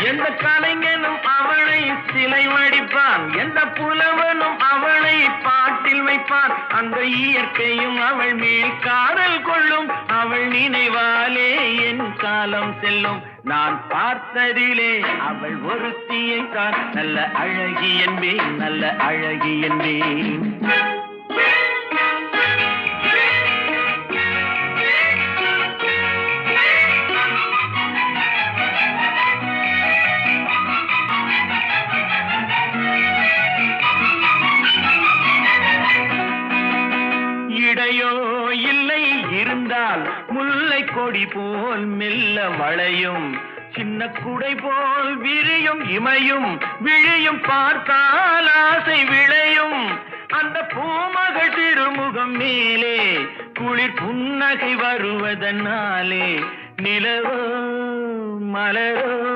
எந்த கலைஞனும் அவளை சிலை வடிப்பான், எந்த புலவனும் அவளை பாட்டில் வைப்பான். அந்த இயற்கையும் அவள் மேல் காதல் கொள்ளும், அவள் நினைவாலே என் காலம் செல்லும். நான் பார்த்ததிலே அவள் ஒருத்தியை தான் நல்ல அழகி என்பேன், நல்ல அழகி என்பேன். இடையோ இல்லை இருந்தால் முல்லை கொடி போல் மெல்ல வளையும், சின்ன குடை போல் விரியும் இமையும் விழியும் பார்த்தால் ஆசை விளையும். அந்த பூமகள் திருமுகம் மேலே குளிர் புன்னகை வருவதனாலே நிலவோ மலரோ